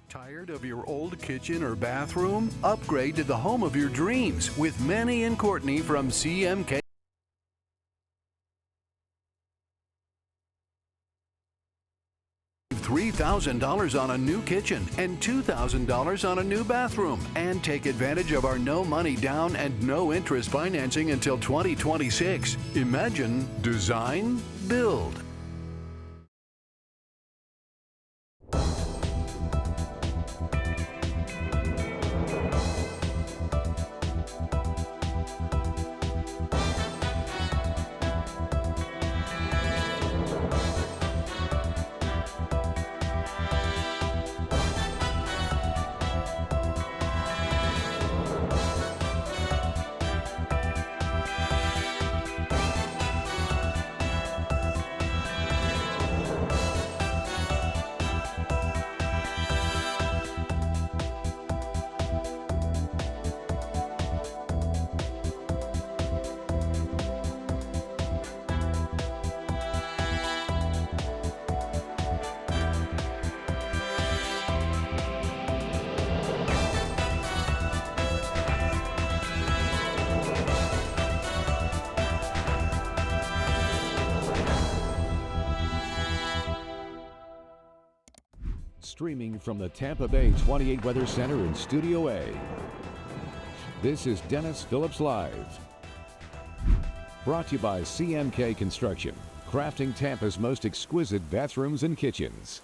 Tired of your old kitchen or bathroom? Upgrade to the home of your dreams with Manny and Courtney from CMK. $3,000 on a new kitchen and $2,000 on a new bathroom. And take advantage of our no money down and no interest financing until 2026. Imagine, design, build. Streaming from the Tampa Bay 28 Weather Center in Studio A. This is Dennis Phillips Live. Brought to you by CMK Construction, crafting Tampa's most exquisite bathrooms and kitchens.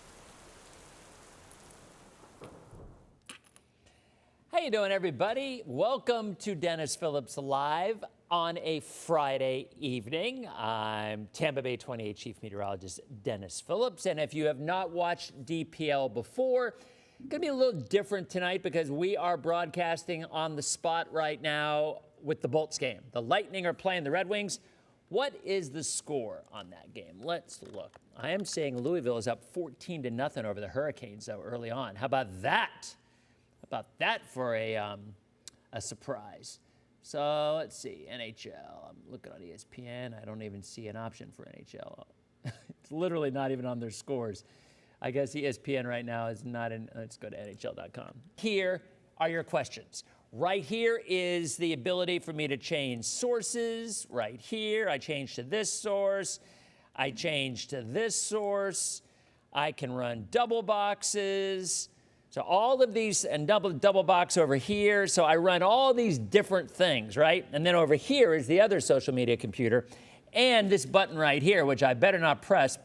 How you doing, everybody? Welcome to Dennis Phillips Live on a Friday evening. I'm Tampa Bay 28 Chief Meteorologist Dennis Phillips, and if you have not watched DPL before, it's going to be a little different tonight because we are broadcasting on the spot right now with the Bolts game. The Lightning are playing the Red Wings. What is the score on that game? Let's look. I am saying Louisville is up 14-0 over the Hurricanes, though, early on. How about that? How about that for a surprise? So let's see, NHL. I'm looking on ESPN. I don't even see an option for NHL. It's literally not even on their scores. I guess ESPN right now is not in. Let's go to NHL.com. Here are your questions. Right here is the ability for me to change sources. Right here, I change to this source. I change to this source. I can run double boxes. So all of these, and double box over here. So I run all these different things, right? And then over here is the other social media computer. And this button right here, which I better not press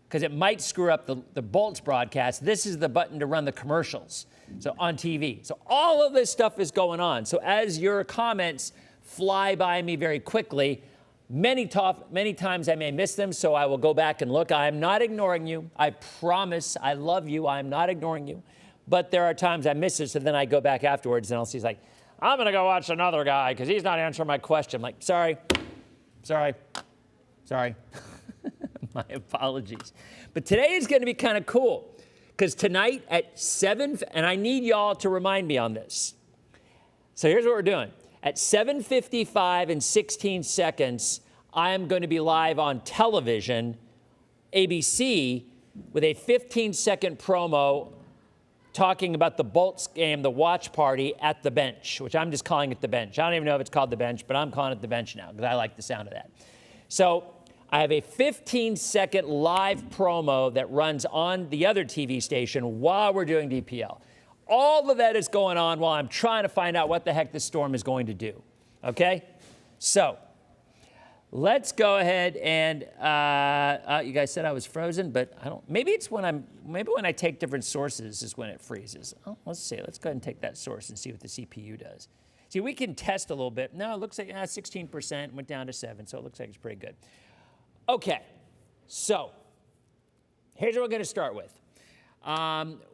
because it might screw up the Bolts broadcast. This is the button to run the commercials, so on TV. So all of this stuff is going on. So as your comments fly by me very quickly, many times I may miss them, so I will go back and look. I am not ignoring you. I promise I love you. I am not ignoring you. But there are times I miss it, so then I go back afterwards and I'll see, like, I'm going to go watch another guy because he's not answering my question. I'm like, sorry. My apologies. But today is going to be kind of cool because tonight at 7, and I need y'all to remind me on this. So here's what we're doing. At 7:55 and 16 seconds, I am going to be live on television, ABC, with a 15-second promo talking about the Bolts game, the watch party at the bench, which I'm just calling it the bench. I don't even know if it's called the bench, but I'm calling it the bench now because I like the sound of that. So I have a 15-second live promo that runs on the other TV station while we're doing DPL. All of that is going on while I'm trying to find out what the heck this storm is going to do, okay? So let's go ahead and, you guys said I was frozen, but I don't, maybe it's when when I take different sources is when it freezes. Oh, let's see, let's go ahead and take that source and see what the CPU does. See, we can test a little bit. No, it looks like 16%, went down to 7, so it looks like it's pretty good. Okay, so here's what we're going to start with.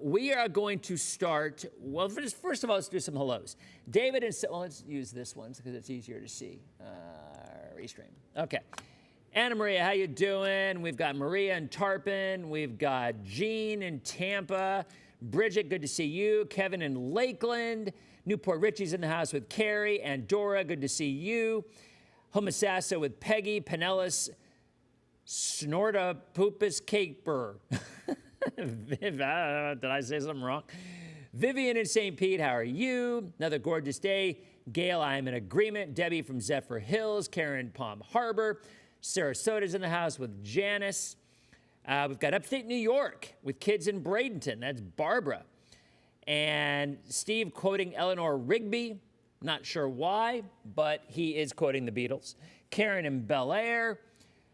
We are going to start, well, first of all, let's do some hellos. David and, well, let's use this one because it's easier to see. Restream. Okay. Anna Maria, how you doing? We've got Maria in Tarpon. We've got Jean in Tampa. Bridget, good to see you. Kevin in Lakeland. Newport Richie's in the house with Carrie. And Dora, good to see you. Homosassa with Peggy. Pinellas, Snorta Poopus Caper. Did I say something wrong? Vivian in St. Pete, how are you? Another gorgeous day. Gail, I am in agreement. Debbie from Zephyr Hills. Karen, Palm Harbor. Sarasota's in the house with Janice. We've got upstate New York with kids in Bradenton. That's Barbara. And Steve quoting Eleanor Rigby. Not sure why, but he is quoting the Beatles. Karen in Bel Air.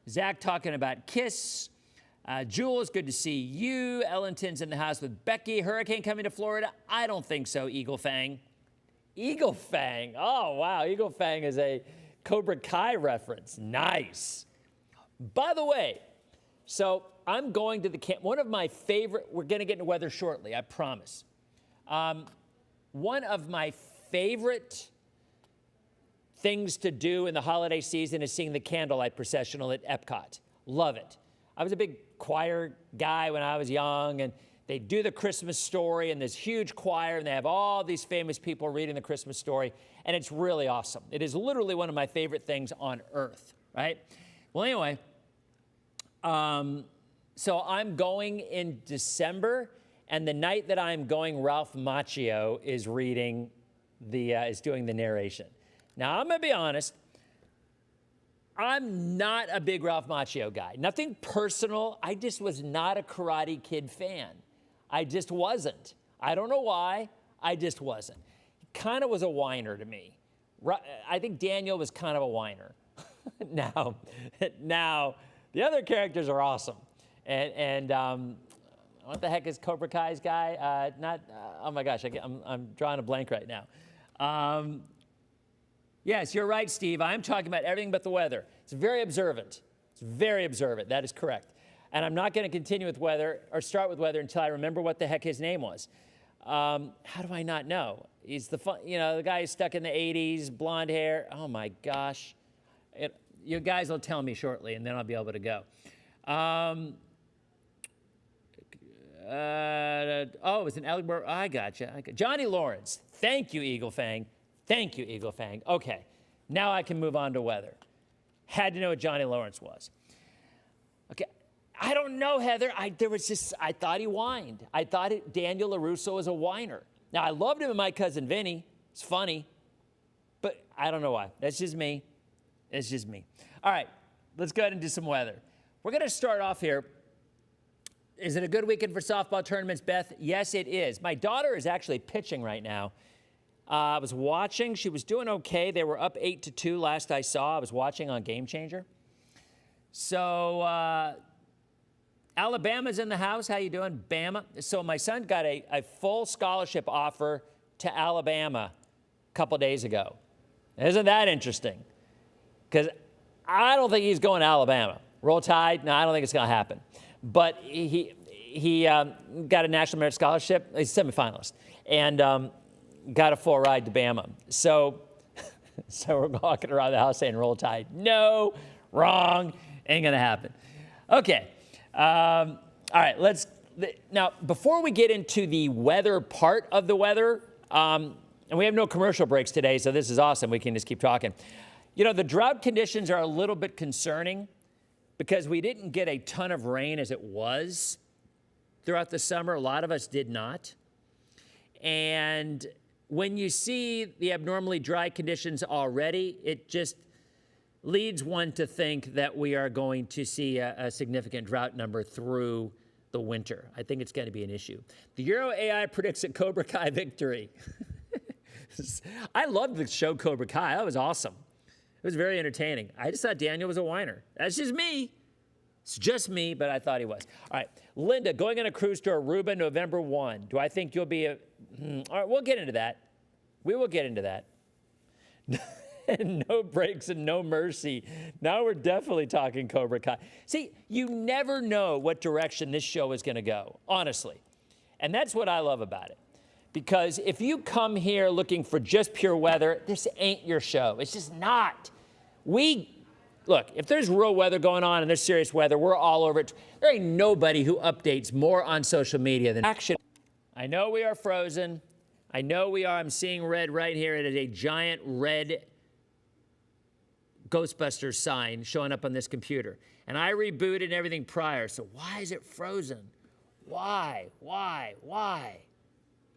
Zach talking about Kiss. Jules, good to see you. Ellenton's in the house with Becky. Hurricane coming to Florida? I don't think so, Eagle Fang. Eagle Fang. Oh, wow. Eagle Fang is a Cobra Kai reference. Nice. By the way, so I'm going to the camp. One of my favorite, we're going to get into weather shortly, I promise. One of my favorite things to do in the holiday season is seeing the candlelight processional at Epcot. Love it. I was a big choir guy when I was young, and they do the Christmas story in this huge choir, and they have all these famous people reading the Christmas story, and it's really awesome. It is literally one of my favorite things on earth, right? Well, anyway, so I'm going in December, and the night that I'm going, Ralph Macchio is reading is doing the narration. Now, I'm going to be honest. I'm not a big Ralph Macchio guy. Nothing personal. I just was not a Karate Kid fan. I just wasn't. I don't know why. I just wasn't. He kind of was a whiner to me. I think Daniel was kind of a whiner. Now, the other characters are awesome. And what the heck is Cobra Kai's guy? Oh my gosh, I'm drawing a blank right now. Yes, you're right, Steve. I'm talking about everything but the weather. It's very observant. It's very observant. That is correct. And I'm not going to continue with weather or start with weather until I remember what the heck his name was. How do I not know? He's the guy who's stuck in the 80s, blonde hair. Oh my gosh. You guys will tell me shortly, and then I'll be able to go. It was an Elgbert. I gotcha. Johnny Lawrence. Thank you, Eagle Fang. Thank you, Eagle Fang. Okay, now I can move on to weather. Had to know what Johnny Lawrence was. Okay, I don't know, Heather. I thought he whined. I thought Daniel LaRusso was a whiner. Now, I loved him in My Cousin Vinny. It's funny, but I don't know why. That's just me. It's just me. All right, let's go ahead and do some weather. We're going to start off here. Is it a good weekend for softball tournaments, Beth? Yes, it is. My daughter is actually pitching right now. I was watching. She was doing okay. They were up 8-2 last I saw. I was watching on Game Changer. So Alabama's in the house. How you doing, Bama? So my son got a full scholarship offer to Alabama a couple days ago. Isn't that interesting? Because I don't think he's going to Alabama. Roll Tide? No, I don't think it's going to happen. But he got a National Merit Scholarship. He's a semifinalist. And got a full ride to Bama. So we're walking around the house saying, Roll Tide. No, wrong, ain't gonna happen. Okay, all right, now before we get into the weather part of the weather, and we have no commercial breaks today, so this is awesome, we can just keep talking. You know, the drought conditions are a little bit concerning because we didn't get a ton of rain as it was throughout the summer. A lot of us did not. And when you see the abnormally dry conditions already, it just leads one to think that we are going to see a significant drought number through the winter. I think it's going to be an issue. The Euro AI predicts a Cobra Kai victory. I loved the show Cobra Kai. That was awesome. It was very entertaining. I just thought Daniel was a whiner. That's just me. It's just me, but I thought he was. All right, Linda, going on a cruise to Aruba November 1. Do I think you'll be all right, we'll get into that. We will get into that. No breaks and no mercy. Now we're definitely talking Cobra Kai. See, you never know what direction this show is going to go, honestly. And that's what I love about it. Because if you come here looking for just pure weather, this ain't your show. It's just not. Look, if there's real weather going on and there's serious weather, we're all over it. There ain't nobody who updates more on social media than action. I know we are frozen. I know we are. I'm seeing red right here. It is a giant red Ghostbusters sign showing up on this computer. And I rebooted everything prior. So why is it frozen? Why?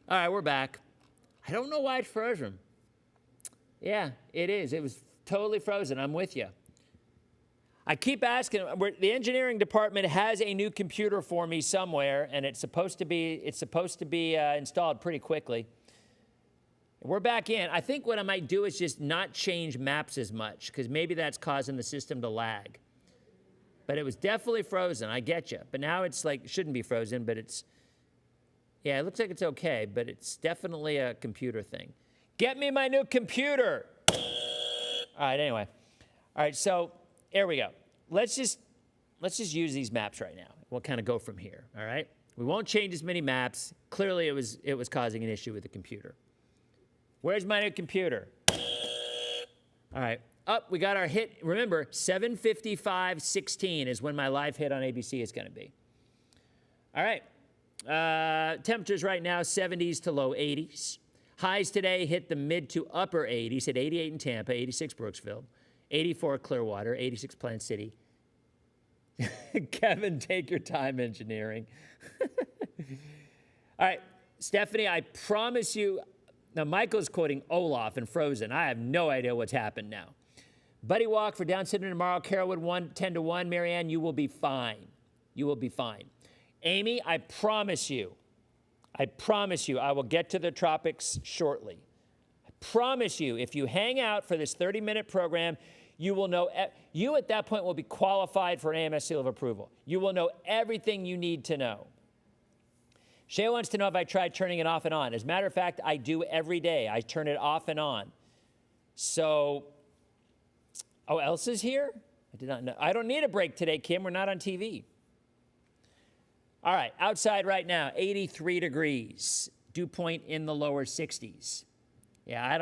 All right, we're back. I don't know why it's frozen. Yeah, it is. It was totally frozen. I'm with you. I keep asking. The engineering department has a new computer for me somewhere, and it's supposed to be installed pretty quickly. We're back in. I think what I might do is just not change maps as much, because maybe that's causing the system to lag. But it was definitely frozen. I get you. But now it's like, shouldn't be frozen, but it's, yeah, it looks like it's okay, but it's definitely a computer thing. Get me my new computer. All right, anyway. All right, so here we go. Let's just use these maps right now. We'll kind of go from here, all right? We won't change as many maps. Clearly, it was causing an issue with the computer. Where's my new computer? All right. Up, we got our hit. Remember, 7:55:16 is when my live hit on ABC is going to be. All right. Temperatures right now, 70s to low 80s. Highs today hit the mid to upper 80s at 88 in Tampa, 86 Brooksville, 84 Clearwater, 86 Plant City. Kevin, take your time engineering. All right. Stephanie, I promise you. Now, Michael's quoting Olaf and Frozen. I have no idea what's happened now. Buddy Walk for down syndrome tomorrow. Carolwood 10 to 1. Marianne, you will be fine. You will be fine. Amy, I promise you, I will get to the tropics shortly. I promise you, if you hang out for this 30-minute program, you will know, you at that point will be qualified for an AMS seal of approval. You will know everything you need to know. Shay wants to know if I tried turning it off and on. As a matter of fact, I do every day. I turn it off and on. So, oh, Elsa's here? I did not know. I don't need a break today, Kim. We're not on TV. All right, outside right now, 83 degrees. Dew point in the lower 60s. Yeah, I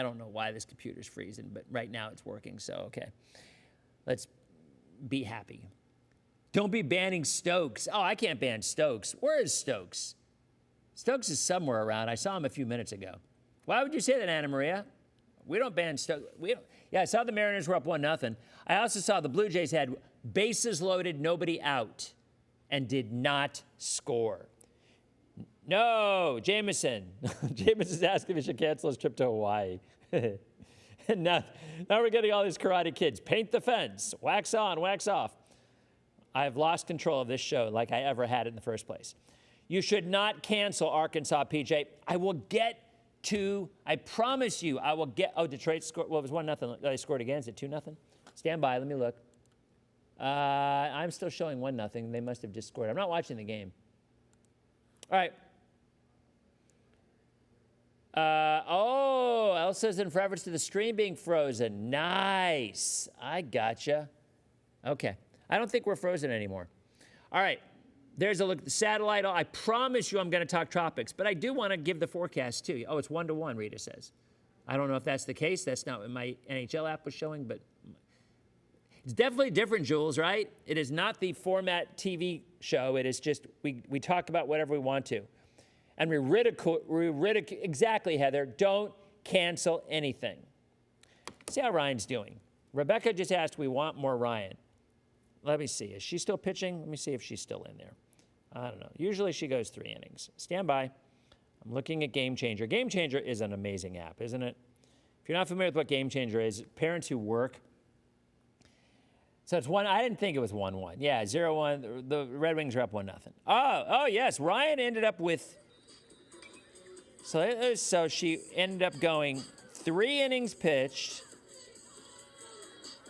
don't know why this computer's freezing, but right now it's working, so okay. Let's be happy. Don't be banning Stokes. Oh, I can't ban Stokes. Where is Stokes? Stokes is somewhere around. I saw him a few minutes ago. Why would you say that, Anna Maria? We don't ban Stokes. Yeah, I saw the Mariners were up 1-0. I also saw the Blue Jays had bases loaded, nobody out, and did not score. No, Jameson. Jameson's asking if he should cancel his trip to Hawaii. And now we're getting all these karate kids. Paint the fence. Wax on, wax off. I've lost control of this show like I ever had it in the first place. You should not cancel Arkansas, PJ. I will get to, I promise you, I will get, oh, Detroit scored, well, it was 1-0. They scored again. Is it 2-0? Stand by, let me look. I'm still showing 1-0. They must have just scored. I'm not watching the game. All right. Oh, Elsa's in reference to the stream being frozen. Nice. I gotcha. Okay. I don't think we're frozen anymore. All right. There's a look at the satellite. I promise you I'm going to talk tropics, but I do want to give the forecast too. Oh, it's 1-1, Rita says. I don't know if that's the case. That's not what my NHL app was showing, but it's definitely different, Jules, right? It is not the format TV show. It is just we talk about whatever we want to. And we ridicule, exactly, Heather, don't cancel anything. See how Ryan's doing. Rebecca just asked, we want more Ryan. Let me see. Is she still pitching? Let me see if she's still in there. I don't know. Usually she goes 3 innings. Stand by. I'm looking at Game Changer. Game Changer is an amazing app, isn't it? If you're not familiar with what Game Changer is, parents who work. So it's 1. I didn't think it was 1-1. Yeah, 0-1. The Red Wings are up 1-0. Oh, yes. Ryan ended up with. So she ended up going 3 innings pitched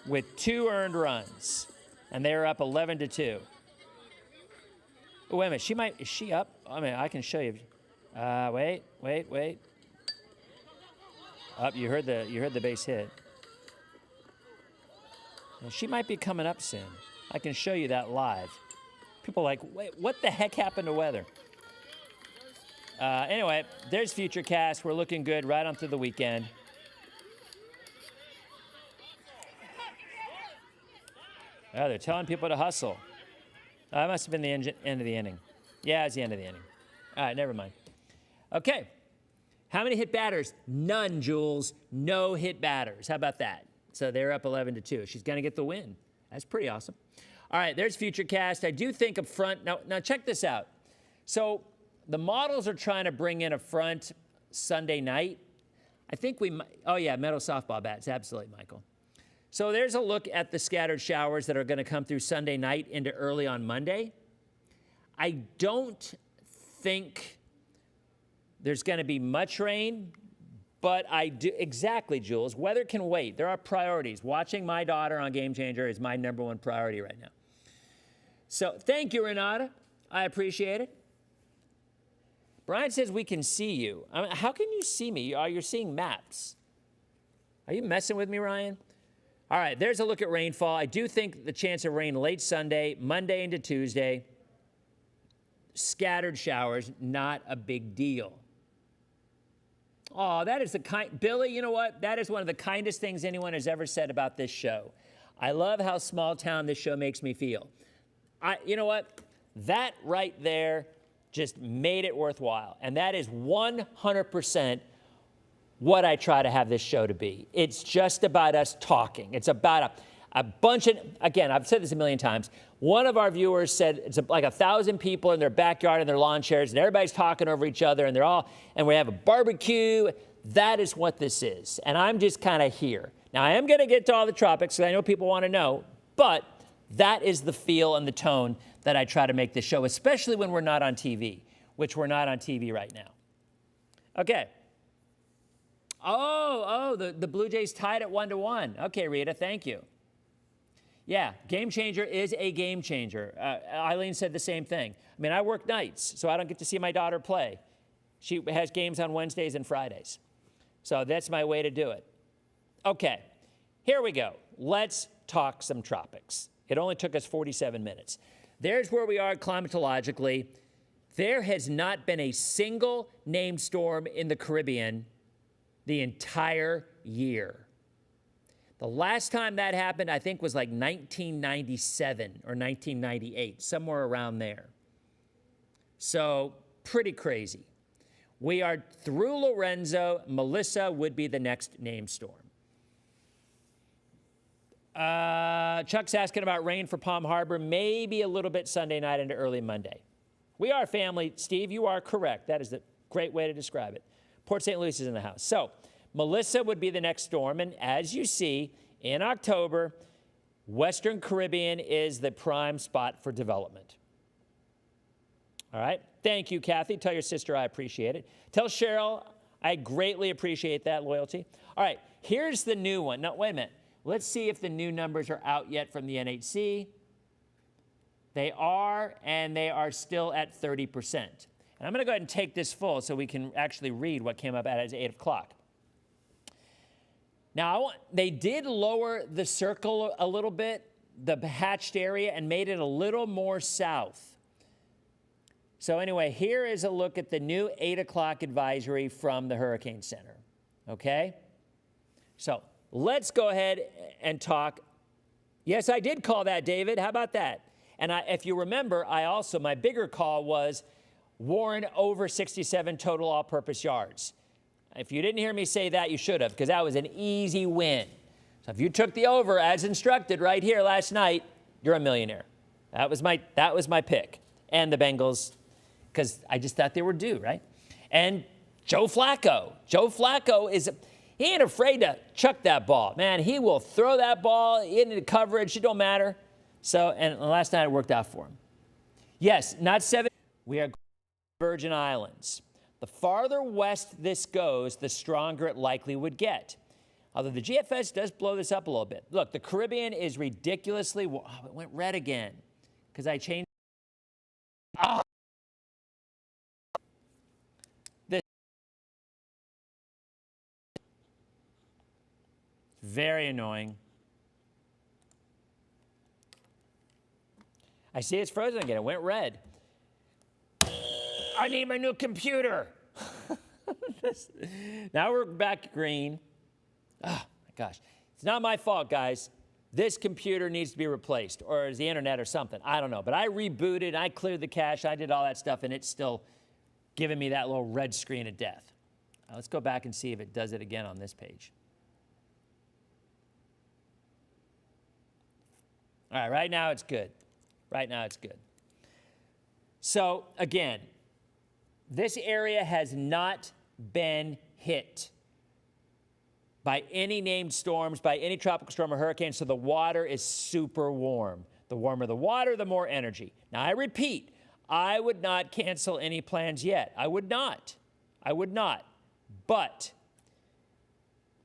with 2 earned runs. And they were up 11-2. Oh, wait a minute. Is she up? I mean, I can show you. Wait. Up, you heard the base hit. Now, she might be coming up soon. I can show you that live. People are like, wait, what the heck happened to weather? Anyway, there's Futurecast. We're looking good right on through the weekend. Oh, they're telling people to hustle. That must have been the end of the inning. Yeah, it's the end of the inning. All right, never mind. Okay. How many hit batters? None, Jules. No hit batters. How about that? So they're up 11-2. She's going to get the win. That's pretty awesome. All right, there's Futurecast. I do think up front. Now check this out. So the models are trying to bring in a front Sunday night. I think we might, oh yeah, metal softball bats, absolutely, Michael. So there's a look at the scattered showers that are going to come through Sunday night into early on Monday. I don't think there's going to be much rain, but I do, exactly, Jules, weather can wait. There are priorities. Watching my daughter on Game Changer is my #1 priority right now. So thank you, Renata. I appreciate it. Brian says we can see you. I mean, how can you see me? You're seeing maps. Are you messing with me, Ryan? All right, there's a look at rainfall. I do think the chance of rain late Sunday, Monday into Tuesday. Scattered showers, not a big deal. Oh, that is the kind, Billy, you know what? That is one of the kindest things anyone has ever said about this show. I love how small town this show makes me feel. You know what? That right there just made it worthwhile. And that is 100% what I try to have this show to be. It's just about us talking. It's about a bunch of, again, I've said this a million times. One of our viewers said it's like 1,000 people in their backyard in their lawn chairs, and everybody's talking over each other, and we have a barbecue. That is what this is. And I'm just kind of here. Now, I am going to get to all the tropics, because I know people want to know, but that is the feel and the tone that I try to make this show, especially when we're not on TV, which we're not on TV right now. Okay. The Blue Jays tied at 1-1. Okay, Rita, thank you. Yeah, Game Changer is a game changer. Eileen said the same thing. I mean, I work nights, so I don't get to see my daughter play. She has games on Wednesdays and Fridays. So that's my way to do it. Okay, here we go. Let's talk some tropics. It only took us 47 minutes. There's where we are climatologically. There has not been a single named storm in the Caribbean the entire year. The last time that happened, I think, was like 1997 or 1998, somewhere around there. So pretty crazy. We are through Lorenzo. Melissa would be the next named storm. Chuck's asking about rain for Palm Harbor, maybe a little bit Sunday night into early Monday. We are family. Steve, you are correct. That is a great way to describe it. Port St. Lucie is in the house. So Melissa would be the next storm. And as you see, in October, Western Caribbean is the prime spot for development. All right. Thank you, Kathy. Tell your sister I appreciate it. Tell Cheryl I greatly appreciate that loyalty. All right. Here's the new one. Now, wait a minute. Let's see if the new numbers are out yet from the NHC. They are, and they are still at 30%. And I'm going to go ahead and take this full so we can actually read what came up at 8 o'clock. Now, they did lower the circle a little bit, the hatched area, and made it a little more south. So anyway, here is a look at the new 8 o'clock advisory from the Hurricane Center, okay? So let's go ahead and talk. Yes, I did call that, David. How about that? And if you remember, my bigger call was Warren over 67 total all-purpose yards. If you didn't hear me say that, you should have, because that was an easy win. So if you took the over as instructed right here last night, you're a millionaire. That was my pick. And the Bengals, because I just thought they were due, right? And Joe Flacco. Joe Flacco he ain't afraid to chuck that ball. Man, he will throw that ball into coverage. It don't matter. So, and last night it worked out for him. Yes, not 7. We are Virgin Islands. The farther west this goes, the stronger it likely would get. Although the GFS does blow this up a little bit. Look, the Caribbean is ridiculously, it went red again because I changed. Oh. This very annoying. I see it's frozen again. It went red. I need my new computer. Now we're back green. Oh, my gosh. It's not my fault, guys. This computer needs to be replaced, or is the internet or something. I don't know. But I rebooted. I cleared the cache. I did all that stuff, and it's still giving me that little red screen of death. Now, let's go back and see if it does it again on this page. All right, right now it's good. Right now it's good. So, again, This area has not been hit by any named storms, by any tropical storm or hurricane, so the water is super warm. The warmer the water, the more energy. Now, I repeat, I would not cancel any plans yet. I would not. I would not. But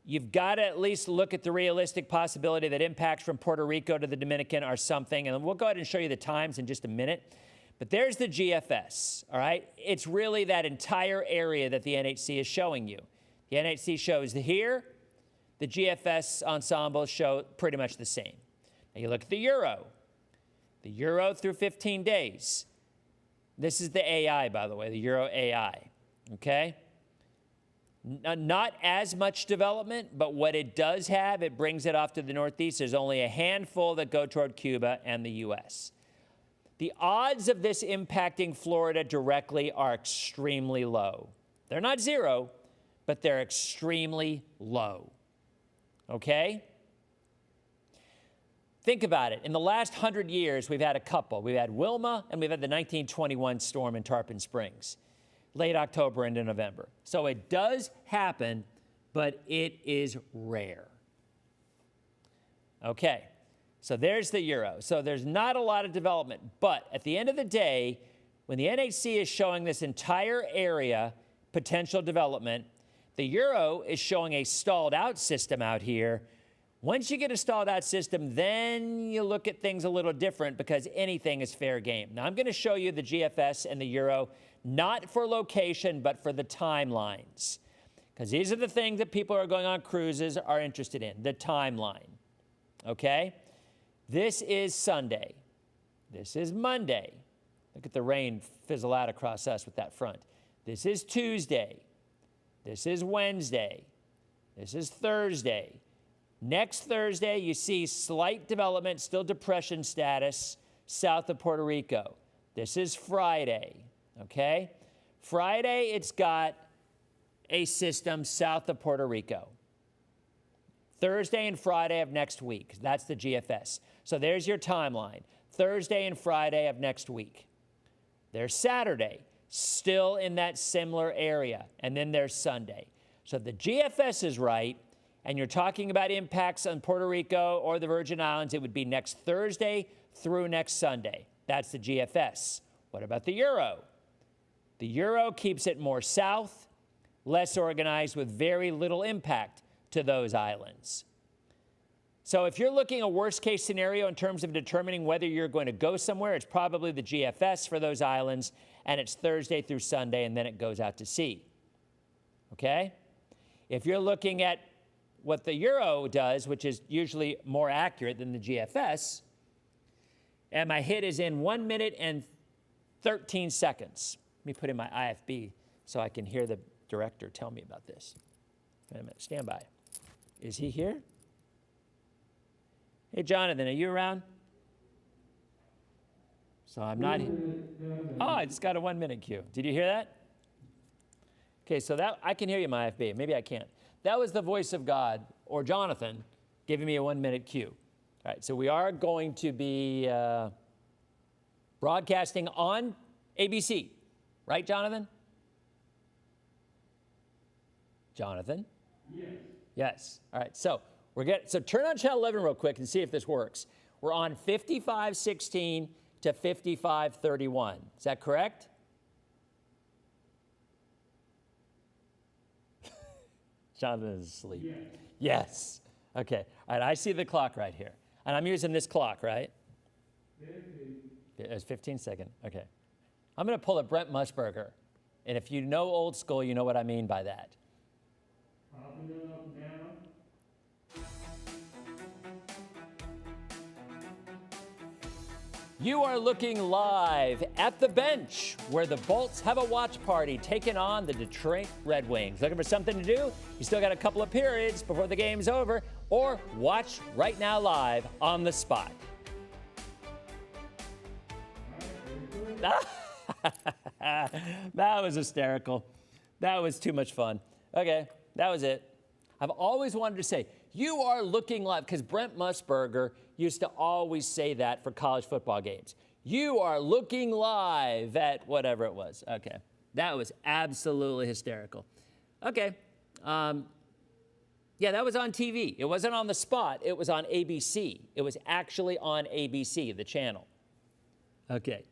you've got to at least look at the realistic possibility that impacts from Puerto Rico to the Dominican are something, and we'll go ahead and show you the times in just a minute. But there's the GFS, all right? It's really that entire area that the NHC is showing you. The NHC shows here. The GFS ensembles show pretty much the same. Now you look at the Euro. The Euro through 15 days. This is the AI, by the way, the Euro AI, okay? Not as much development, but what it does have, it brings it off to the northeast. There's only a handful that go toward Cuba and the U.S. The odds of this impacting Florida directly are extremely low. They're not zero, but they're extremely low, okay? Think about it. In the last 100 years, we've had a couple. We've had Wilma, and we've had the 1921 storm in Tarpon Springs, late October into November. So it does happen, but it is rare. Okay, so there's the Euro. So there's not a lot of development, but at the end of the day, when the NHC is showing this entire area potential development, the Euro is showing a stalled out system out here. Once you get a stalled out system, then you look at things a little different because anything is fair game. Now, I'm going to show you the GFS and the Euro, not for location, but for the timelines. Because these are the things that people who are going on cruises are interested in, the timeline. Okay? This is Sunday. This is Monday. Look at the rain fizzle out across us with that front. This is Tuesday. This is Wednesday. This is Thursday. Next Thursday, you see slight development, still depression status, south of Puerto Rico. This is Friday, okay? Friday, it's got a system south of Puerto Rico. Thursday and Friday of next week, that's the GFS. So there's your timeline. Thursday and Friday of next week. There's Saturday, still in that similar area. And then there's Sunday. So the GFS is right, and you're talking about impacts on Puerto Rico or the Virgin Islands, it would be next Thursday through next Sunday. That's the GFS. What about the Euro? The Euro keeps it more south, less organized, with very little impact to those islands. So if you're looking at a worst-case scenario in terms of determining whether you're going to go somewhere, it's probably the GFS for those islands, and it's Thursday through Sunday, and then it goes out to sea. Okay? If you're looking at what the Euro does, which is usually more accurate than the GFS, and my hit is in 1 minute and 13 seconds. Let me put in my IFB so I can hear the director tell me about this. Wait a minute, stand by. Is he here? Hey, Jonathan, are you around? So I'm not here. Oh, I just got a 1 minute cue. Did you hear that? Okay, so that I can hear you in my IFB. Maybe I can't. That was the voice of God, or Jonathan, giving me a 1 minute cue. All right, so we are going to be broadcasting on ABC. Right, Jonathan? Jonathan? Yes. Yes. All right, so so turn on channel 11 real quick and see if this works. We're on 5516 to 5531. Is that correct? Jonathan is asleep. Yes. Yes. Okay. All right, I see the clock right here. And I'm using this clock, right? 15. It's 15 seconds. Okay. I'm going to pull a Brent Musburger. And if you know old school, you know what I mean by that. Popping it up now. You are looking live at the bench where the Bolts have a watch party taking on the Detroit Red Wings. Looking for something to do? You still got a couple of periods before the game's over, or watch right now live on the spot. That was hysterical. That was too much fun. Okay, that was it. I've always wanted to say, you are looking live, because Brent Musburger used to always say that for college football games. You are looking live at whatever it was. Okay, That was absolutely hysterical. Okay. Yeah, that was on TV. It wasn't on the spot. It was on ABC. It was actually on ABC, the channel. Okay.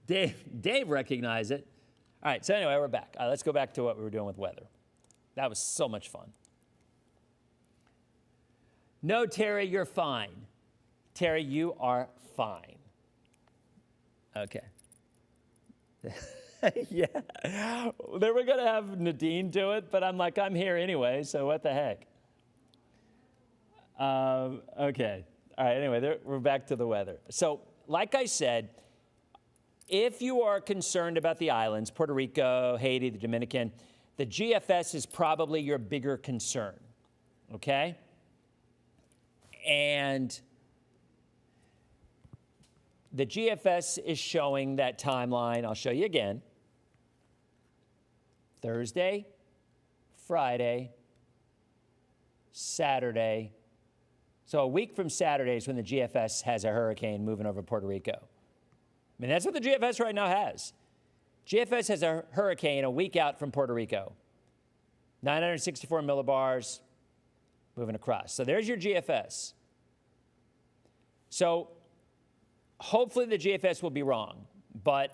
Dave recognized it. All right, so anyway, we're back. Let's go back to what we were doing with weather. That was so much fun. No, Terry, you're fine. Terry, you are fine. Okay. Yeah. They were going to have Nadine do it, but I'm like, I'm here anyway, so what the heck? Okay. All right, anyway, we're back to the weather. So, like I said, if you are concerned about the islands, Puerto Rico, Haiti, the Dominican, the GFS is probably your bigger concern, okay? And the GFS is showing that timeline. I'll show you again. Thursday, Friday, Saturday. So a week from Saturday is when the GFS has a hurricane moving over Puerto Rico. I mean, that's what the GFS right now has. GFS has a hurricane a week out from Puerto Rico. 964 millibars moving across. So there's your GFS. So hopefully the GFS will be wrong, but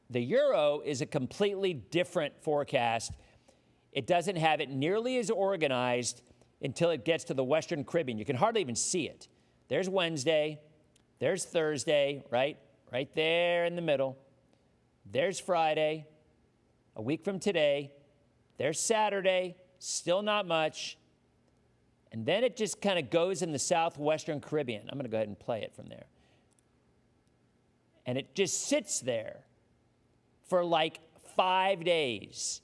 the Euro is a completely different forecast. It doesn't have it nearly as organized until it gets to the Western Caribbean. You can hardly even see it. There's Wednesday, there's Thursday, right there in the middle. There's Friday, a week from today. There's Saturday, still not much. And then it just kind of goes in the southwestern Caribbean. I'm going to go ahead and play it from there. And it just sits there for like 5 days.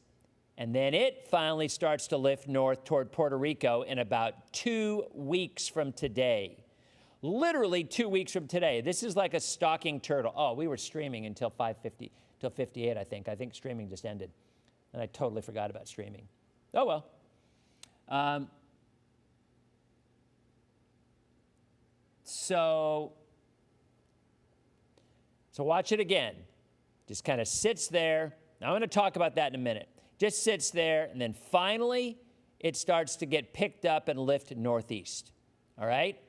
And then it finally starts to lift north toward Puerto Rico in about 2 weeks from today. Literally 2 weeks from today. This is like a stalking turtle. Oh, we were streaming until 5:50, till 58, I think. I think streaming just ended. And I totally forgot about streaming. Oh, well. So watch it again. Just kind of sits there. Now, I'm going to talk about that in a minute. Just sits there, and then finally, it starts to get picked up and lift northeast. All right?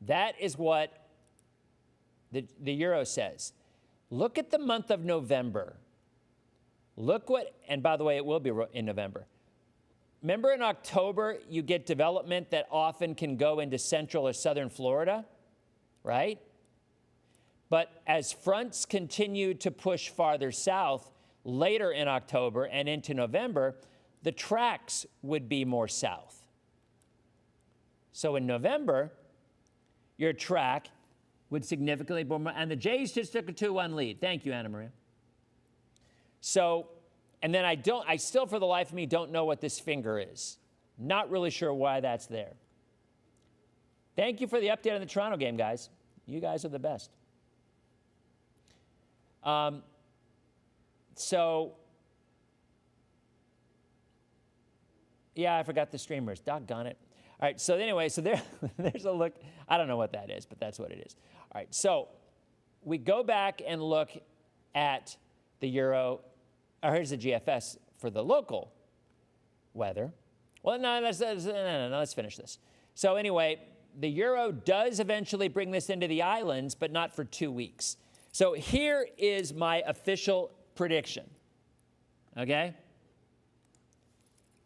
That is what the Euro says. Look at the month of November. Look what, and by the way, it will be in November. Remember in October, you get development that often can go into central or southern Florida, right? But as fronts continue to push farther south later in October and into November, the tracks would be more south. So in November, your track would significantly be more, and the Jays just took a 2-1 lead. Thank you, Anna Maria. So, and then I still for the life of me don't know what this finger is. Not really sure why that's there. Thank you for the update on the Toronto game, guys. You guys are the best. So, yeah, I forgot the streamers. Doggone it. All right, so anyway, so there's a look. I don't know what that is, but that's what it is. All right, so we go back and look at the Euro. Here's the GFS for the local weather. Well, no, let's finish this. So anyway, the Euro does eventually bring this into the islands, but not for 2 weeks. So here is my official prediction, okay?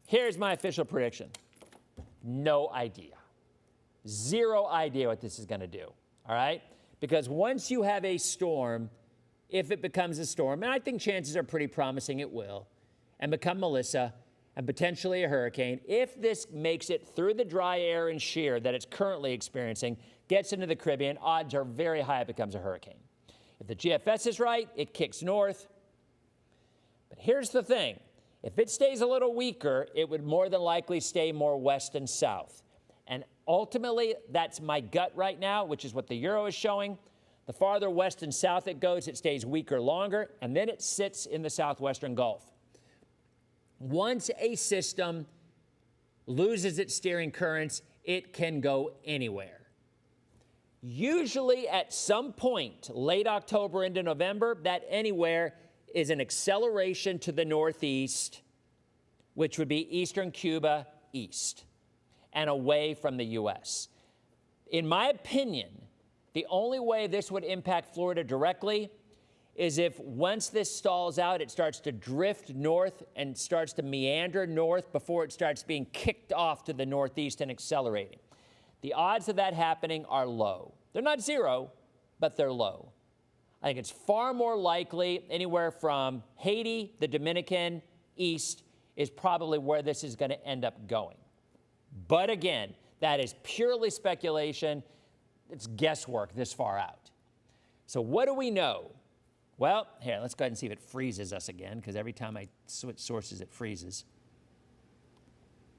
Here's my official prediction. No idea. Zero idea what this is going to do, all right? Because once you have a storm, if it becomes a storm, and I think chances are pretty promising it will, and become Melissa, and potentially a hurricane, if this makes it through the dry air and shear that it's currently experiencing, gets into the Caribbean, odds are very high it becomes a hurricane. If the GFS is right, it kicks north. But here's the thing. If it stays a little weaker, it would more than likely stay more west and south. And ultimately, that's my gut right now, which is what the Euro is showing. The farther west and south it goes, it stays weaker longer, and then it sits in the southwestern Gulf. Once a system loses its steering currents, it can go anywhere. Usually at some point, late October into November, that anywhere is an acceleration to the northeast, which would be eastern Cuba east and away from the U.S. In my opinion, the only way this would impact Florida directly is if once this stalls out, it starts to drift north and starts to meander north before it starts being kicked off to the northeast and accelerating. The odds of that happening are low. They're not zero, but they're low. I think it's far more likely anywhere from Haiti, the Dominican, east is probably where this is going to end up going. But again, that is purely speculation. It's guesswork this far out. So what do we know? Well, here, let's go ahead and see if it freezes us again, because every time I switch sources, it freezes.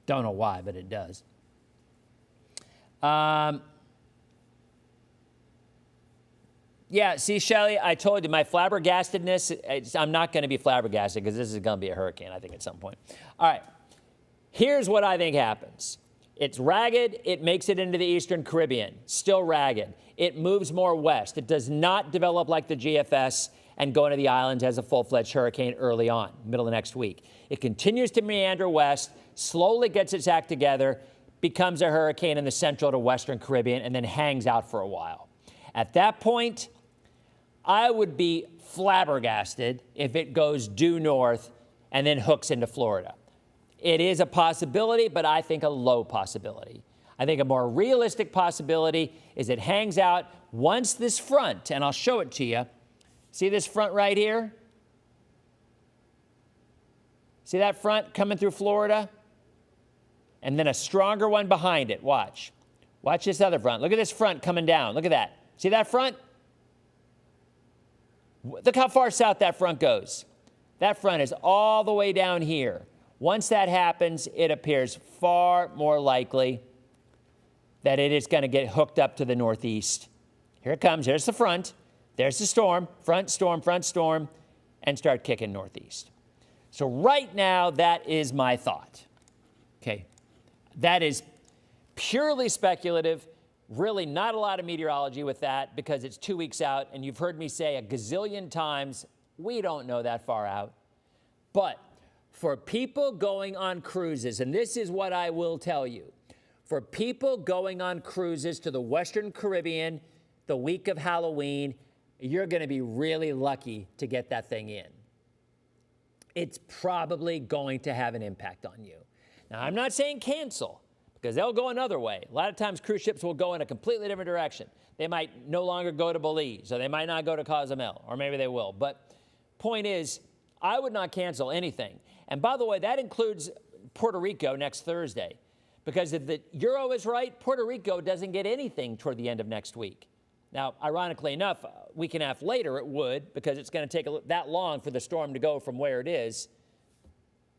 Don't know why, but it does. Yeah, see, Shelley, I told you, my flabbergastedness, I'm not going to be flabbergasted because this is going to be a hurricane, I think, at some point. All right, here's what I think happens. It's ragged. It makes it into the Eastern Caribbean. Still ragged. It moves more west. It does not develop like the GFS and go into the islands as a full-fledged hurricane early on, middle of next week. It continues to meander west, slowly gets its act together, becomes a hurricane in the central to western Caribbean, and then hangs out for a while. At that point, I would be flabbergasted if it goes due north and then hooks into Florida. It is a possibility, but I think a low possibility. I think a more realistic possibility is it hangs out once this front, and I'll show it to you. See this front right here? See that front coming through Florida? And then a stronger one behind it. Watch. Watch this other front. Look at this front coming down. Look at that. See that front? Look how far south that front goes. That front is all the way down here. Once that happens, it appears far more likely that it is going to get hooked up to the northeast. Here it comes. Here's the front. There's the storm, front storm, and start kicking northeast. So right now, that is my thought. Okay, that is purely speculative. Really not a lot of meteorology with that because it's 2 weeks out, and you've heard me say a gazillion times, we don't know that far out. But for people going on cruises, and this is what I will tell you, for people going on cruises to the Western Caribbean the week of Halloween, you're going to be really lucky to get that thing in. It's probably going to have an impact on you. Now, I'm not saying cancel, because they'll go another way. A lot of times cruise ships will go in a completely different direction. They might no longer go to Belize, or they might not go to Cozumel, or maybe they will. But point is, I would not cancel anything. And by the way, that includes Puerto Rico next Thursday, because if the Euro is right, Puerto Rico doesn't get anything toward the end of next week. Now, ironically enough, a week and a half later it would, because it's going to take that long for the storm to go from where it is,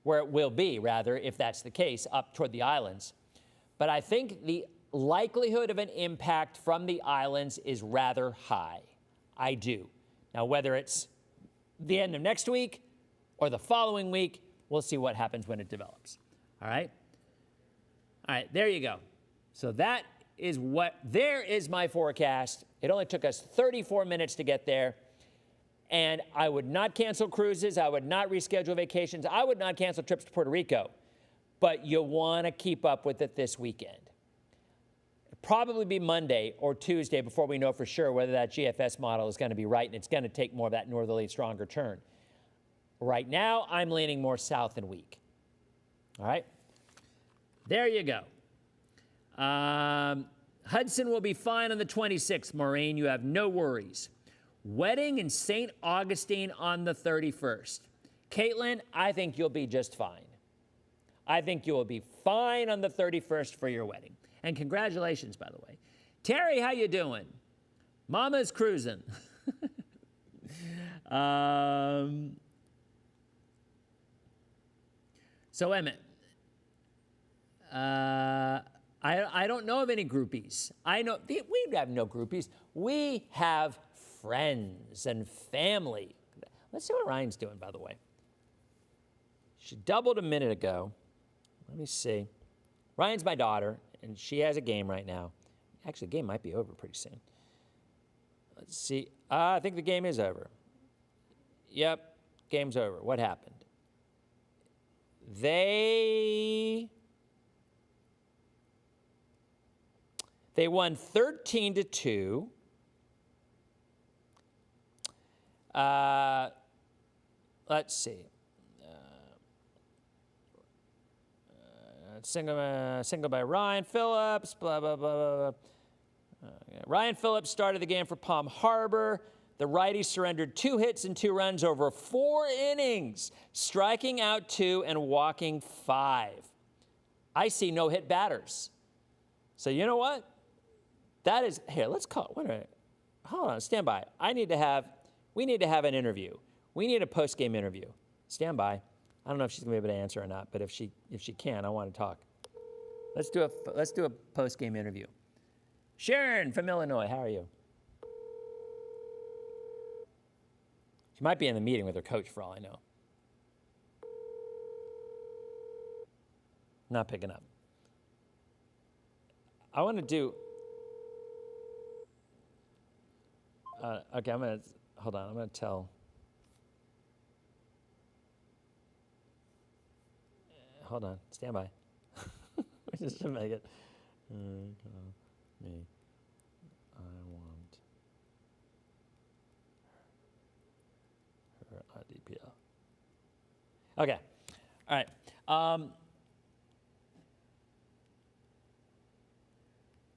where it will be, rather, if that's the case, up toward the islands. But I think the likelihood of an impact from the islands is rather high. I do. Now, whether it's the end of next week or the following week, we'll see what happens when it develops. All right? All right, there you go. So there is my forecast. It only took us 34 minutes to get there. And I would not cancel cruises. I would not reschedule vacations. I would not cancel trips to Puerto Rico. But you want to keep up with it this weekend. It'll probably be Monday or Tuesday before we know for sure whether that GFS model is going to be right, and it's going to take more of that northerly, stronger turn. Right now, I'm leaning more south and weak. All right? There you go. Hudson will be fine on the 26th, Maureen. You have no worries. Wedding in St. Augustine on the 31st. Caitlin, I think you'll be just fine. I think you will be fine on the 31st for your wedding. And congratulations, by the way. Terry, how you doing? Mama's cruising. So, Emmett, I don't know of any groupies. We have no groupies. We have friends and family. Let's see what Ryan's doing, by the way. She doubled a minute ago. Let me see. Ryan's my daughter, and she has a game right now. Actually, the game might be over pretty soon. Let's see. I think the game is over. Yep, game's over. What happened? They won 13-2. Let's see. Single by Ryan Phillips. Blah blah blah blah. Ryan Phillips started the game for Palm Harbor. The righty surrendered 2 hits and 2 runs over 4 innings, striking out 2 and walking 5. I see no-hit batters. So you know what? That is, here, let's call, wait a minute. Hold on, stand by. We need to have an interview. We need a post-game interview. Stand by. I don't know if she's gonna be able to answer or not, but if she can, I want to talk. Let's do a post-game interview. Sharon from Illinois, how are you? She might be in the meeting with her coach for all I know. Not picking up. I want to do, okay, hold on, I'm going to tell. Hold on, stand by. Just to make it. Me. I want her on DPL. Okay. All right.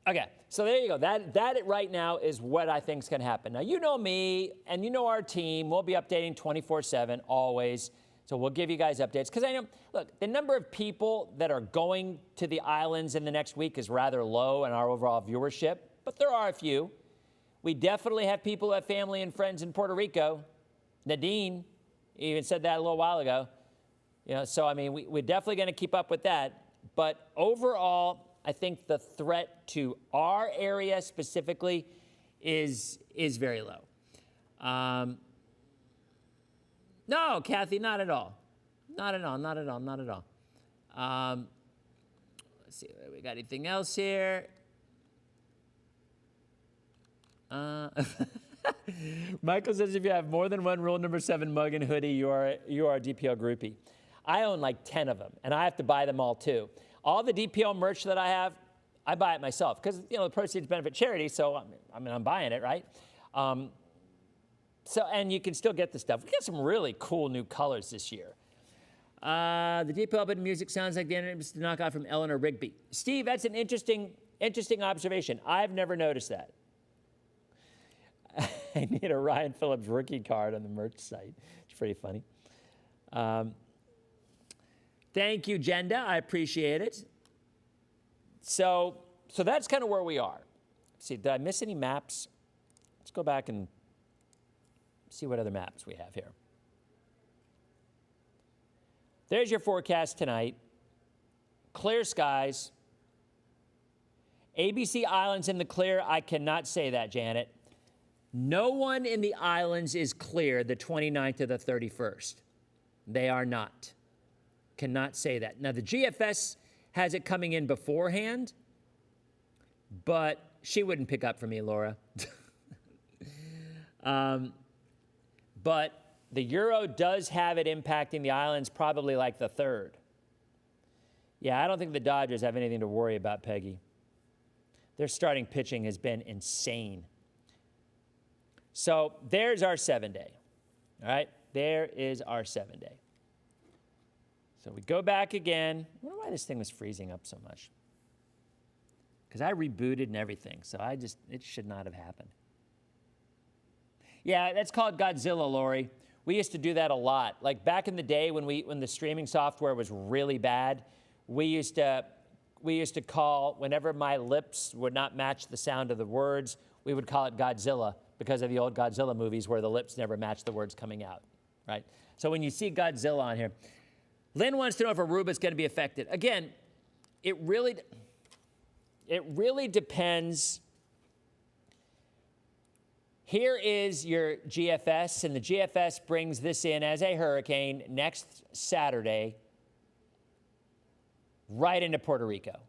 Okay. So there you go. That right now is what I think is going to happen. Now, you know me and you know our team. We'll be updating 24/7 always. So we'll give you guys updates. Because I know, look, the number of people that are going to the islands in the next week is rather low in our overall viewership, but there are a few. We definitely have people who have family and friends in Puerto Rico. Nadine even said that a little while ago. You know, so I mean, we're definitely going to keep up with that. But overall, I think the threat to our area specifically is very low. No, Kathy, not at all. Not at all, not at all, not at all. Let's see, we got anything else here? Michael says if you have more than one Rule Number 7 mug and hoodie, you are a DPL groupie. I own like 10 of them, and I have to buy them all too. All the DPL merch that I have, I buy it myself because the proceeds benefit charity, so I'm buying it, right? So, and you can still get the stuff. We got some really cool new colors this year. The DPL bit of music sounds like the internet knockoff from Eleanor Rigby. Steve, that's an interesting observation. I've never noticed that. I need a Ryan Phillips rookie card on the merch site. It's pretty funny. Thank you, Jenda. I appreciate it. So that's kind of where we are. Let's see, did I miss any maps? Let's go back and see what other maps we have here. There's your forecast tonight. Clear skies. ABC Islands in the clear. I cannot say that, Janet. No one in the islands is clear the 29th to the 31st. They are not. Cannot say that. Now, the GFS has it coming in beforehand, but she wouldn't pick up for me, Laura. But the Euro does have it impacting the islands probably like the 3rd. Yeah, I don't think the Dodgers have anything to worry about, Peggy. Their starting pitching has been insane. So there's our 7-day. All right, there is our 7-day. So we go back again. I wonder why this thing was freezing up so much. Because I rebooted and everything, so it should not have happened. Yeah, that's called Godzilla, Lori. We used to do that a lot. Like back in the day when the streaming software was really bad, we used to call, whenever my lips would not match the sound of the words, we would call it Godzilla because of the old Godzilla movies where the lips never matched the words coming out, right? So when you see Godzilla on here, Lynn wants to know if Aruba's going to be affected. Again, it really depends. Here is your GFS, and the GFS brings this in as a hurricane next Saturday right into Puerto Rico.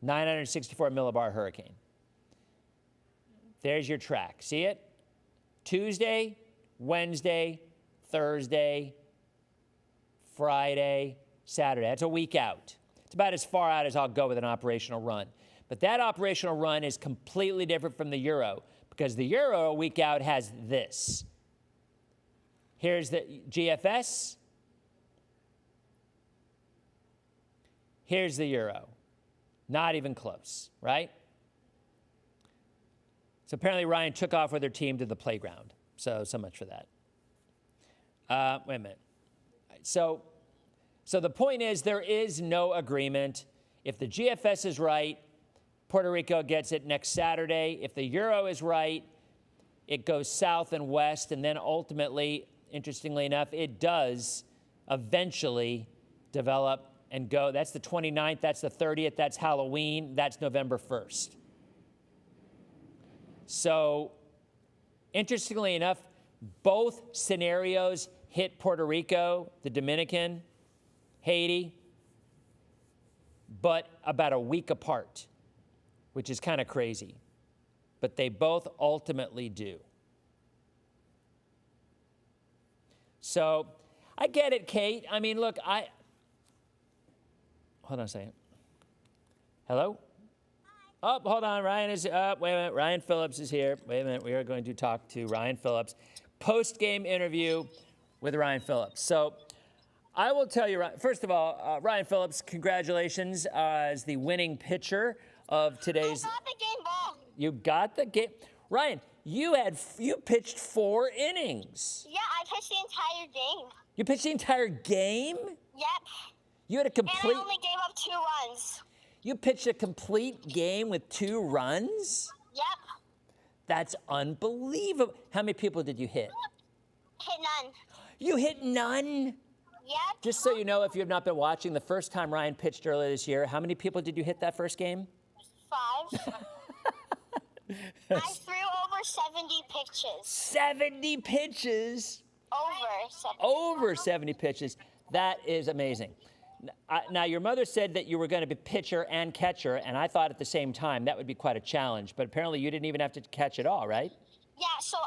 964 millibar hurricane. There's your track. See it? Tuesday, Wednesday, Thursday, Friday, Saturday. That's a week out. It's about as far out as I'll go with an operational run. But that operational run is completely different from the Euro, because the Euro a week out has this. Here's the GFS. Here's the Euro. Not even close, right? So apparently Ryan took off with her team to the playground. So much for that. Wait a minute. So the point is, there is no agreement. If the GFS is right, Puerto Rico gets it next Saturday. If the Euro is right, it goes south and west, and then ultimately, interestingly enough, it does eventually develop and go. That's the 29th, that's the 30th, that's Halloween, that's November 1st. So, interestingly enough, both scenarios hit Puerto Rico, the Dominican, Haiti, but about a week apart, which is kind of crazy. But they both ultimately do. So, I get it, Kate. I mean, look, hold on a second. Hello? Hi. Oh, hold on. Ryan is up. Wait a minute. Ryan Phillips is here. Wait a minute. We are going to talk to Ryan Phillips. Post-game interview with Ryan Phillips. So I will tell you, first of all, Ryan Phillips, congratulations as the winning pitcher of today's. I got the game ball. You got the game. Ryan, you pitched 4 innings. Yeah, I pitched the entire game. You pitched the entire game? Yep. You had a complete. And I only gave up 2 runs. You pitched a complete game with 2 runs? Yep. That's unbelievable. How many people did you hit? Hit none. You hit none? Yep. Just so you know, if you have not been watching, the first time Ryan pitched earlier this year, how many people did you hit that first game? 5. I threw over 70 pitches. 70 pitches? Over 70. Over 70 pitches. That is amazing. Now, your mother said that you were going to be pitcher and catcher, and I thought at the same time that would be quite a challenge, but apparently you didn't even have to catch at all, right? Yeah, so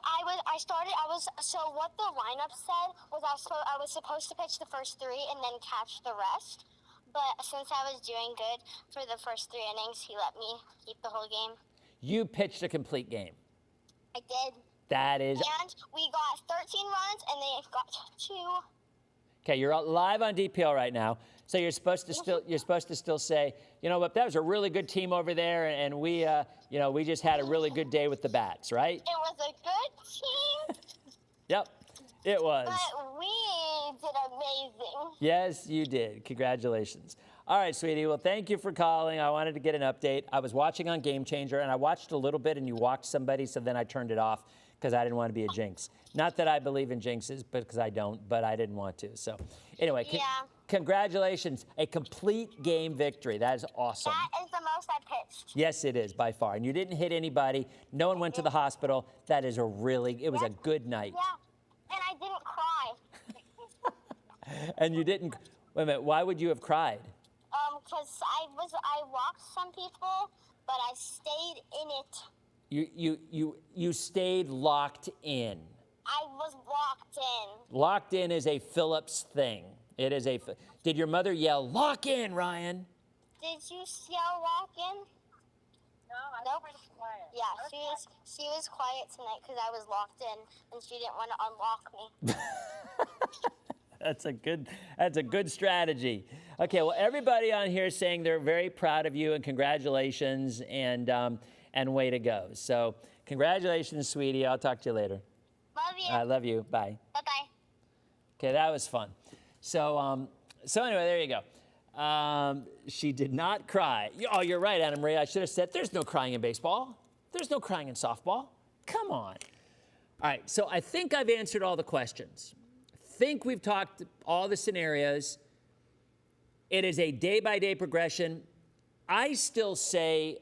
so what the lineup said was I was supposed to pitch the first 3 and then catch the rest. But since I was doing good for the first 3 innings, he let me keep the whole game. You pitched a complete game. I did. That is. And we got 13 runs, and they got 2. Okay, you're live on DPL right now, so you're supposed to still say, you know what, that was a really good team over there, and we just had a really good day with the bats, right? It was a good team. Yep, it was. But we did amazing. Yes, you did. Congratulations. All right, sweetie. Well, thank you for calling. I wanted to get an update. I was watching on Game Changer, and I watched a little bit, and you walked somebody, so then I turned it off because I didn't want to be a jinx. Not that I believe in jinxes, because I don't, but I didn't want to. So anyway, congratulations. A complete game victory. That is awesome. That is the most I pitched. Yes, it is, by far. And you didn't hit anybody. No one went to the hospital. That is it was a good night. Yeah, and I didn't cry. And you didn't, wait a minute, why would you have cried? Because I walked some people, but I stayed in it. You stayed locked in. I was locked in. Locked in is a Phillips thing. It is did your mother yell, "Lock in, Ryan"? Did you yell lock in? No, I Nope. was quiet. Yeah, she was quiet tonight because I was locked in and she didn't want to unlock me. That's a good strategy. Okay, well, everybody on here is saying they're very proud of you and congratulations and way to go. So congratulations, sweetie. I'll talk to you later. Love you. I love you. Bye. Bye-bye. Okay, that was fun. So anyway, there you go. She did not cry. Oh, you're right, Anna Maria. I should have said there's no crying in baseball. There's no crying in softball. Come on. All right, so I think I've answered all the questions. I think we've talked all the scenarios. It is a day-by-day progression. I still say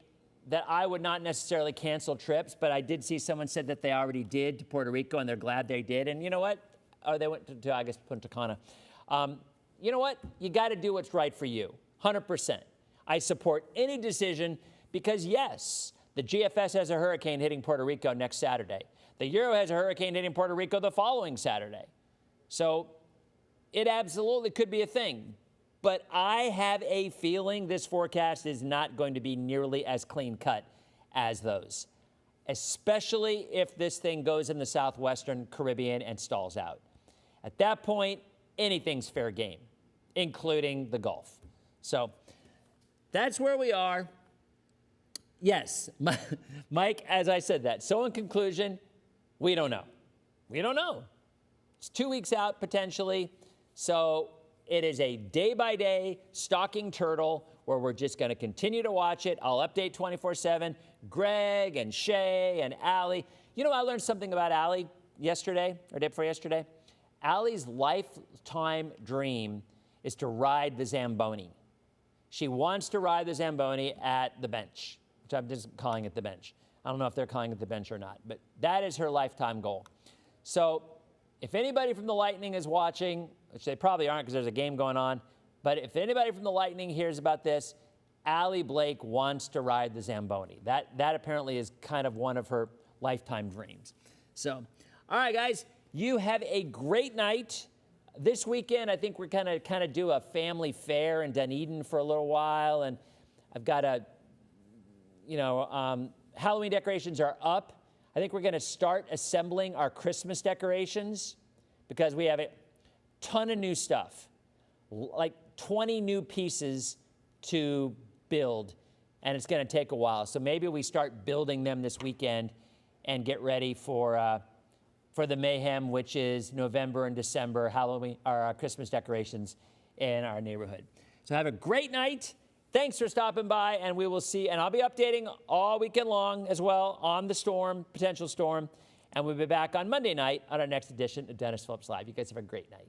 that I would not necessarily cancel trips, but I did see someone said that they already did to Puerto Rico, and they're glad they did. And you know what? Oh, they went to I guess, Punta Cana. You know what? You got to do what's right for you, 100%. I support any decision because, yes, The GFS has a hurricane hitting Puerto Rico next Saturday. The Euro has a hurricane hitting Puerto Rico the following Saturday. So it absolutely could be a thing. But I have a feeling this forecast is not going to be nearly as clean cut as those, especially if this thing goes in the southwestern Caribbean and stalls out. At that point, anything's fair game, including the Gulf. So that's where we are. Yes, Mike, as I said that. So in conclusion, we don't know. We don't know. It's 2 weeks out potentially. So it is a day-by-day stalking turtle where we're just going to continue to watch it. I'll update 24/7. Greg and Shay and Allie. You know, I learned something about Allie yesterday, or day before yesterday. Allie's lifetime dream is to ride the Zamboni. She wants to ride the Zamboni at the bench, which I'm just calling it the bench. I don't know if they're calling it the bench or not, but that is her lifetime goal. So if anybody from the Lightning is watching, which they probably aren't because there's a game going on, but if anybody from the Lightning hears about this, Allie Blake wants to ride the Zamboni. That apparently is kind of one of her lifetime dreams. So, all right, guys, you have a great night. This weekend, I think we're going to kind of do a family fair in Dunedin for a little while, and I've got Halloween decorations are up. I think we're going to start assembling our Christmas decorations because we have a ton of new stuff, like 20 new pieces to build, and it's going to take a while. So maybe we start building them this weekend and get ready for the mayhem, which is November and December Halloween or Christmas decorations in our neighborhood. So have a great night. Thanks for stopping by, and we will see. And I'll be updating all weekend long as well on the storm, potential storm. And we'll be back on Monday night on our next edition of Dennis Phillips Live. You guys have a great night.